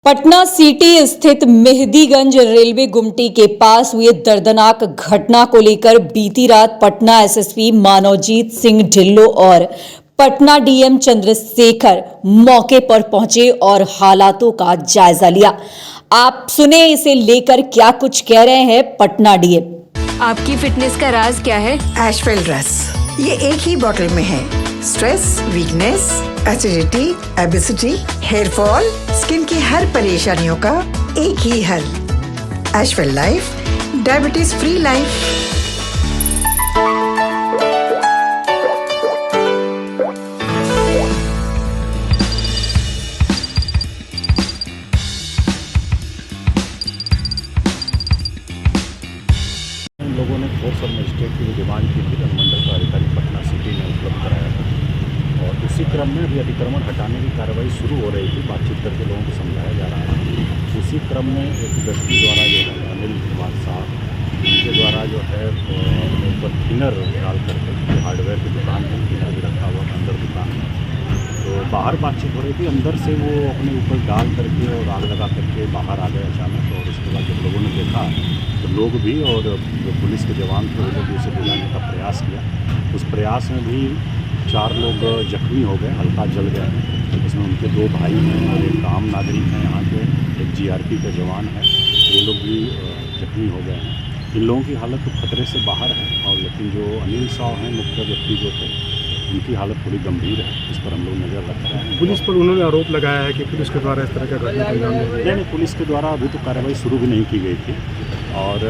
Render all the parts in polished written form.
Patna city स्थित Mehdiganj railway गुमटी के पास हुए दर्दनाक घटना को लेकर बीती रात पटना एसएसपी मानवजीत सिंह ढिल्लों और पटना डीएम चंद्रशेखर मौके पर पहुंचे और हालातों का जायजा लिया। आप सुने इसे लेकर क्या कुछ कह रहे हैं पटना डीएम। आपकी फिटनेस का राज क्या है? एशवेल ड्रेस, ये एक ही बोतल में है। Stress, weakness, acidity, obesity, hair fall, skin की हर परेशानियों का एक ही हल। एशवेल लाइफ, डायबिटीज फ्री लाइफ। लोगों ने फोर्स और मजिस्ट्रेट की डिमांड की थी, अनुमंडल का अधिकारी पटना सिटी ने उपलब्ध कराया था और उसी क्रम में अभी अतिक्रमण हटाने की कार्रवाई शुरू हो रही थी। बातचीत करके लोगों को समझाया जा रहा था। उसी क्रम में एक व्यक्ति द्वारा जो है अनिल कुमार साहब, उनके द्वारा जो है अपने ऊपर थिनर डाल करके, हार्डवेयर की दुकान में थिनर भी रखा हुआ अंदर दुकान में, तो बाहर बातचीत हो रही थी। अंदर से वो अपने ऊपर डाल करके और आग लगा करके बाहर आ गए अचानक। और उसके बाद जब लोगों ने देखा तो लोग भी और जो पुलिस के जवान थे वो लोग उसे बुलाने का प्रयास किया। उस प्रयास में भी 4 लोग जख्मी हो गए, हल्का जल गए हैं। इसमें उनके 2 भाई हैं और एक आम नागरिक हैं यहाँ के, एक जीआरपी का जवान है, वो लोग भी जख्मी हो गए हैं। इन लोगों की हालत तो खतरे से बाहर है और लेकिन जो अनिल साहब हैं, मुख्य व्यक्ति जो थे, उनकी हालत थोड़ी गंभीर है। इस पर हम लोग नज़र रख रहे हैं। पुलिस पर उन्होंने आरोप लगाया है कि पुलिस के द्वारा इस तरह का घटना को अंजाम दिया गया। नहीं, पुलिस के द्वारा अभी तो कार्रवाई शुरू भी नहीं की गई थी और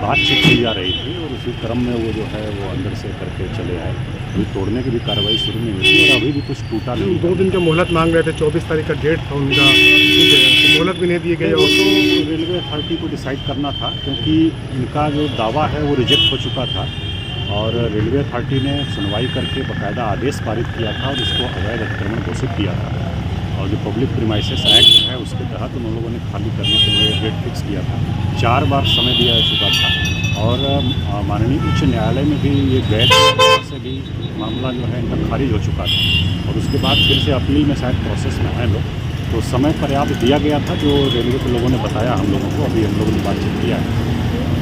बातचीत की जा रही थी और उसी क्रम में वो जो है वो अंदर से करके चले आए। अभी तोड़ने की भी कार्रवाई शुरू नहीं हुई और अभी भी कुछ टूटा नहीं। 2 दिन का मोहलत मांग रहे थे, 24 तारीख का डेट था उनका, तो मोहलत भी नहीं दी गई। और तो रेलवे अथॉरिटी को डिसाइड करना था क्योंकि इनका जो दावा है वो रिजेक्ट हो चुका था और रेलवे अथॉरिटी ने सुनवाई करके बाकायदा आदेश पारित किया था और इसको अवैध अतिक्रमण घोषित किया था। और जो पब्लिक प्रीमाइसेस एक्ट है उसके तहत उन लोगों ने खाली करने के लिए डेट फिक्स किया था। 4 बार समय दिया जा चुका था और माननीय उच्च न्यायालय में भी ये गए थे, वहाँ से भी मामला जो है इनका खारिज हो चुका था और उसके बाद फिर से अपील में शायद प्रोसेस में हैं लोग। तो समय पर्याप्त दिया गया था जो रेलवे के लोगों ने बताया हम लोगों को। अभी हम लोगों ने बातचीत किया है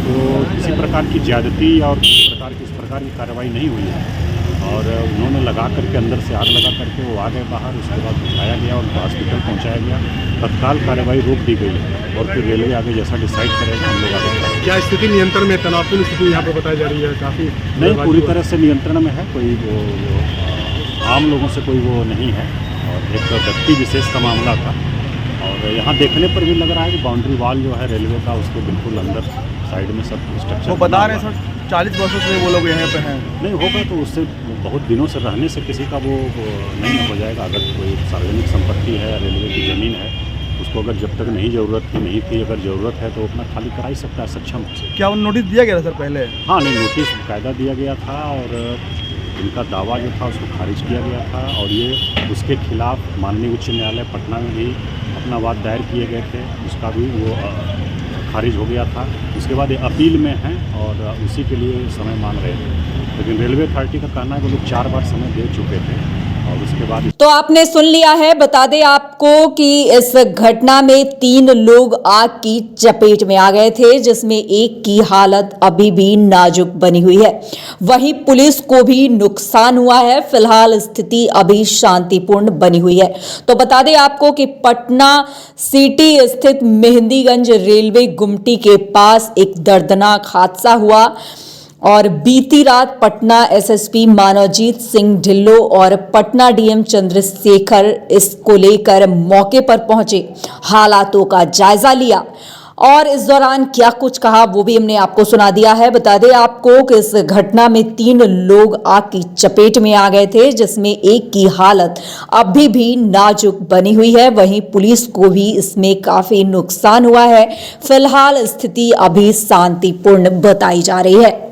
तो किसी प्रकार की ज्यादती और किसी प्रकार की इस प्रकार की कार्रवाई नहीं हुई है और उन्होंने लगा करके अंदर से आग लगा करके वो आ गए बाहर। उसके बाद उठाया गया और उनको हॉस्पिटल पहुंचाया गया। तत्काल कार्रवाई रोक दी गई है और फिर रेलवे आगे जैसा डिसाइड करेगा हम लोग आगे करेंगे। क्या स्थिति नियंत्रण में, तनावपूर्ण स्थिति यहाँ पर बताई जा रही है? काफ़ी नहीं, पूरी तरह से नियंत्रण में है। कोई वो आम लोगों से कोई वो नहीं है और एक व्यक्ति विशेष का मामला था और यहाँ देखने पर भी लग रहा है कि बाउंड्री वॉल जो है रेलवे का उसके बिल्कुल अंदर साइड में सब स्ट्रक्चर। वो बता रहे हैं सर 40 वर्षों से वो लोग यहाँ पे हैं। नहीं होगा तो उससे बहुत दिनों से रहने से किसी का वो नहीं हो जाएगा। अगर कोई सार्वजनिक संपत्ति है, रेलवे की ज़मीन है, उसको अगर जब तक नहीं ज़रूरत की नहीं थी, अगर ज़रूरत है तो अपना खाली करा ही सकता है सक्षम से। क्या वो नोटिस दिया गया था सर पहले? हाँ, नहीं, नोटिस कायदा दिया गया था और इनका दावा जो था उसको खारिज किया गया था और ये उसके खिलाफ माननीय उच्च न्यायालय पटना में भी अपना वाद दायर किए गए थे, उसका भी वो खारिज हो गया था। उसके बाद ये अपील में हैं और उसी के लिए समय मांग रहे थे। लेकिन रेलवे अथॉरिटी का कहना है कि लोग 4 बार समय दे चुके थे और उसके बाद। तो आपने सुन लिया है। बता दें आपको कि इस घटना में 3 लोग आग की चपेट में आ गए थे, जिसमें एक की हालत अभी भी नाजुक बनी हुई है। वहीं पुलिस को भी नुकसान हुआ है। फिलहाल स्थिति अभी शांतिपूर्ण बनी हुई है। तो बता दें आपको कि पटना सिटी स्थित मेहदीगंज रेलवे गुमटी के पास एक दर्दनाक हादसा हुआ और बीती रात पटना एसएसपी मानवजीत सिंह ढिल्लों और पटना डीएम चंद्रशेखर इसको लेकर मौके पर पहुंचे, हालातों का जायजा लिया और इस दौरान क्या कुछ कहा वो भी हमने आपको सुना दिया है। बता दें आपको कि इस घटना में 3 लोग आग की चपेट में आ गए थे, जिसमें एक की हालत अभी भी नाजुक बनी हुई है। वहीं पुलिस को भी इसमें काफी नुकसान हुआ है। फिलहाल स्थिति अभी शांतिपूर्ण बताई जा रही है।